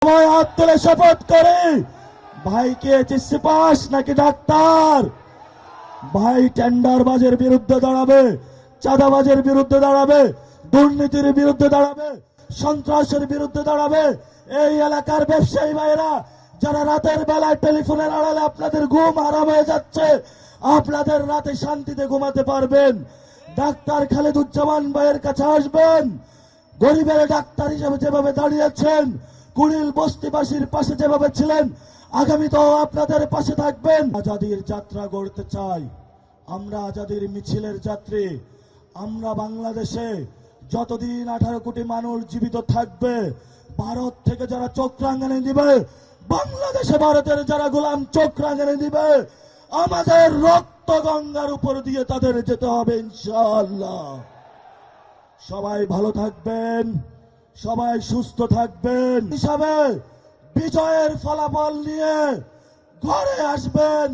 সবাই হাত তুলে শপথ করে ভাইকে চিসি পাস নাকি ডাক্তার। ভাই টেন্ডারবাজের বিরুদ্ধে দাঁড়াবে, চাঁদাবাজের বিরুদ্ধে দাঁড়াবে, দুর্নীতির বিরুদ্ধে দাঁড়াবে, সন্ত্রাসের বিরুদ্ধে দাঁড়াবে। এই এলাকার ব্যবসায়ী ভাইরা যারা রাতের বেলায় টেলিফোনের আড়ালে আপনাদের ঘুম হারাম হয়ে যাচ্ছে, আপনাদের রাতে শান্তিতে ঘুমাতে পারবেন। ডাক্তার খালেদুজ্জামান ভাইয়ের কাছে আসবেন। গরিবের ডাক্তার হিসেবে যেভাবে দাঁড়িয়েছেন, কুড়িল বস্তিবাসীর পাশে যেভাবে ছিলেন, আগামীতেও আপনাদের পাশে থাকবেন। আজাদির যাত্রা গড়তে চাই, আমরা আজাদির মিছিলের যাত্রী। আমরা বাংলাদেশে যতদিন 18 কোটি মানুষ জীবিত থাকবে, ভারত থেকে যারা চোখ রাঙানি দিবে, বাংলাদেশে ভারতের যারা গোলাম চোখ রাঙানি দিবে, আমাদের রক্ত গঙ্গার উপর দিয়ে তাদের যেতে হবে ইনশাআল্লাহ। সবাই ভালো থাকবেন, সবাই সুস্থ থাকবেন। হিসাবে বিজয়ের ফলাফল নিয়ে ঘরে আসবেন।